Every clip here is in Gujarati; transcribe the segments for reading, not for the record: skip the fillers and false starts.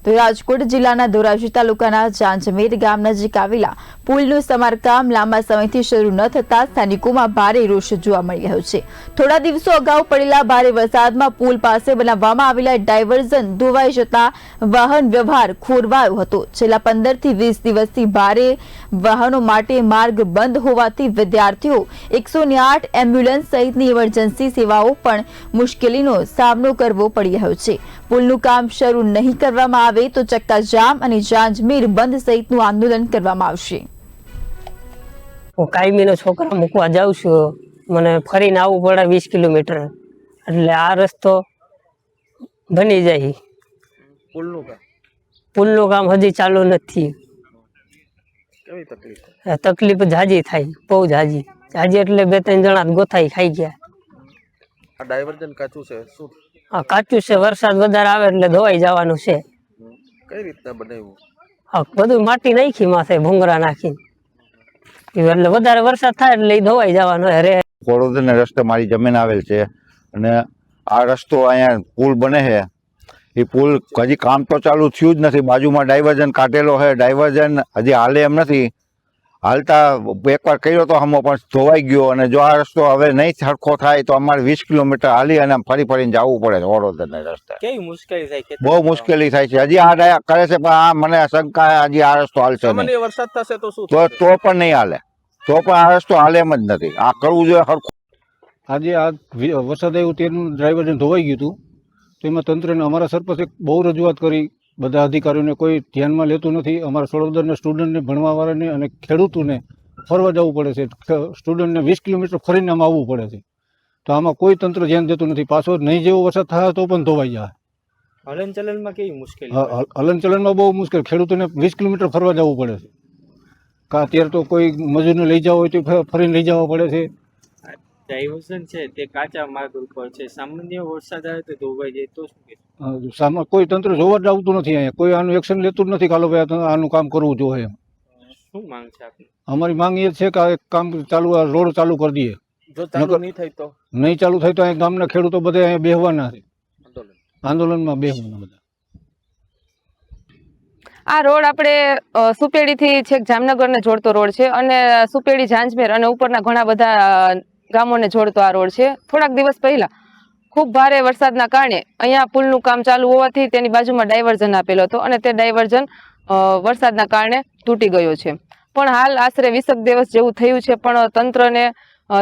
તો રાજકોટ જિલ્લાના ધોરાજી તાલુકાના ચાંચમેર ગામ નજીક આવેલા પુલનું સમારકામ લાંબા સમયથી શરૂ ન થતા સ્થાનિકોમાં ભારે રોષ જોવા મળી રહ્યો છે। થોડા દિવસો અગાઉ પડેલા ભારે વરસાદમાં પુલ પાસે બનાવવામાં આવેલા ડાયવર્ઝન ધોવાઈ જતા વાહન વ્યવહાર ખોરવાયો હતો। છેલ્લા 15 થી 20 દિવસથી ભારે વાહનો માટે માર્ગ બંધ હોવાથી વિદ્યાર્થીઓ 108 એમ્બ્યુલન્સ સહિતની ઇમરજન્સી સેવાઓ પણ મુશ્કેલીનો સામનો કરવો પડી રહ્યો છે। પુલનું કામ શરૂ નહીં કરવામાં આવે તો ચક્કાજામ અને ચાંચમેર બંધ સહિતનું આંદોલન કરવામાં આવશે। કાયમીનો છોકરા મૂકવા જાઉં છું, મને ફરીને આવવું પડે 20 કિલોમીટર, એટલે આ રસ્તો બની જાય। પુલનું કામ હજી ચાલુ નથી। તકલીફ જાજી થાય, બહુ જાજી એટલે 2-3 જણા ગોથાઈ ખાઈ ગયા। ડાયવર્ઝન કાચું છે શું? હા કાચું છે, વરસાદ વધારે આવે એટલે ધોવાઈ જવાનું છે। કઈ રીતના બનાવ્યું? હા બધું માટી નાખી માથે ભૂંગરા નાખીને, એટલે વધારે વરસાદ થાય એટલે ધોવાઈ જવાનું રે। વડોદરાના રસ્તે મારી જમીન આવેલ છે અને આ રસ્તો અહીંયા પુલ બને છે, એ પુલ હજી કામ તો ચાલુ થયું જ નથી। બાજુમાં ડાયવર્ઝન કાઢેલો છે, ડાયવર્ઝન હજી હાલે એમ નથી, હાલતા એકવાર કર્યો તો હમો પણ ધોવાઈ ગયો। અને જો આ રસ્તો હવે નહીં સરખો થાય તો અમારે 20 કિલોમીટર હાલી અને ફરીને જવું પડે વડોદરાના રસ્તે। કેવી મુશ્કેલી થાય? બહુ મુશ્કેલી થાય છે। હજી આ ડાયા કરે છે પણ આ મને શંકા હજી આ રસ્તો હાલશે નહીં। વરસાદ થશે તો શું? તો પણ નહીં હાલે, તો પણ આ રસ્તો હાલે એમ જ નથી। આ કરવું જોઈએ સરખું। આજે આ વરસાદ આવ્યો તેનું ડ્રાઈવરને ધોવાઈ ગયું હતું, તો એમાં તંત્રને અમારા સરપંચે બહુ રજૂઆત કરી, બધા અધિકારીઓને કોઈ ધ્યાનમાં લેતું નથી। અમારા સળોદરના સ્ટુડન્ટને ભણવાવાળાને અને ખેડૂતોને ફરવા જવું પડે છે, સ્ટુડન્ટને 20 કિલોમીટર ફરીને આમાં આવવું પડે છે, તો આમાં કોઈ તંત્ર ધ્યાન દેતું નથી। પાછો નહીં જેવો વરસાદ થાય તો પણ ધોવાઈ જાય। હલનચલનમાં કેવી મુશ્કેલી? હલનચલનમાં બહુ મુશ્કેલ, ખેડૂતોને 20 કિલોમીટર ફરવા જવું પડે છે। અત્યારે તો કોઈ મજૂરને લઈ જવા હોય તો ફરીને લઈ જવા પડે છે। ડાયવર્ઝન છે તે કાચા માર્ગ ઉપર છે, સામાન્ય વરસાદ આવે તો ધોવાઈ જાય તો શું કે? સામે કોઈ તંત્ર જોવા જ આવતું નથી, અહીંયા કોઈ આનું એક્શન લેતું જ નથી। કાલો ભાઈ આનું કામ કરવું જોઈએ એમ। શું માંગ છે આપની? અમારી માંગ એ છે કે આ એક કામ ચાલુ, આ રોડ ચાલુ કરી દઈએ। જો ચાલુ નહીં થાય તો? નહીં ચાલુ થાય તો અહીંયા ગામના ખેડૂતો બધા અહીંયા બેહવાના છે, આંદોલનમાં બેહવાના બધા। આ રોડ આપણે સુપેડી થી છેક જામનગર ને જોડતો રોડ છે અને સુપેડી ચાંચમેર અને ઉપરના ઘણા બધા ગામોને જોડતો આ રોડ છે। થોડાક દિવસ પહેલા ખૂબ ભારે વરસાદના કારણે અહીંયા પુલનું કામ ચાલુ હોવાથી તેની બાજુમાં ડાયવર્ઝન આપેલો હતો અને તે ડાયવર્ઝન વરસાદના કારણે તૂટી ગયો છે। પણ હાલ આશરે 20 દિવસ જેવું થયું છે પણ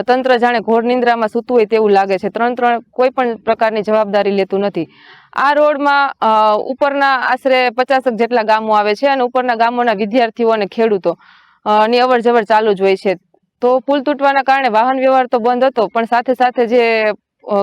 તંત્ર જાણે ઘોર નિંદ્રામાં સૂતું હોય તેવું લાગે છે। તંત્ર કોઈ પણ પ્રકારની જવાબદારી લેતું નથી। આ રોડમાં ઉપરના આશરે 50 જેટલા ગામો આવે છે અને ઉપરના ગામોના વિદ્યાર્થીઓ અને ખેડૂતો ની અવર જવર ચાલુ જ હોય છે। તો પુલ તૂટવાના કારણે વાહન વ્યવહાર તો બંધ હતો પણ સાથે સાથે જે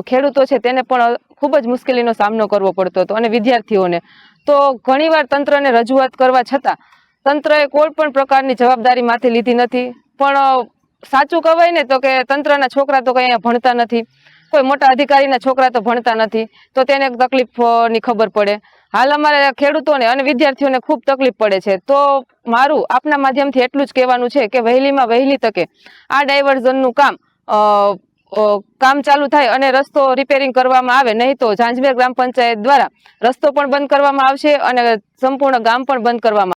ખેડૂતો છે તેને પણ ખૂબ જ મુશ્કેલીનો સામનો કરવો પડતો હતો અને વિદ્યાર્થીઓને તો ઘણીવાર તંત્રને રજૂઆત કરવા છતાં તંત્રએ કોઈ પણ પ્રકારની જવાબદારી માથે લીધી નથી। પણ સાચું કહેવાય ને તો કે તંત્રના છોકરા તો કઈ ભણતા નથી, કોઈ મોટા અધિકારીના છોકરા તો ભણતા નથી, તો તેને તકલીફની ખબર પડે। હાલ અમારે ખેડૂતોને અને વિદ્યાર્થીઓને ખૂબ તકલીફ પડે છે। તો મારું આપના માધ્યમથી એટલું જ કહેવાનું છે કે વહેલીમાં વહેલી તકે આ ડાયવર્ઝનનું કામ ચાલુ થાય અને રસ્તો રિપેરિંગ કરવામાં આવે, નહીં તો ચાંચમેર ગ્રામ પંચાયત દ્વારા રસ્તો પણ બંધ કરવામાં આવશે અને સંપૂર્ણ ગામ પણ બંધ કરવામાં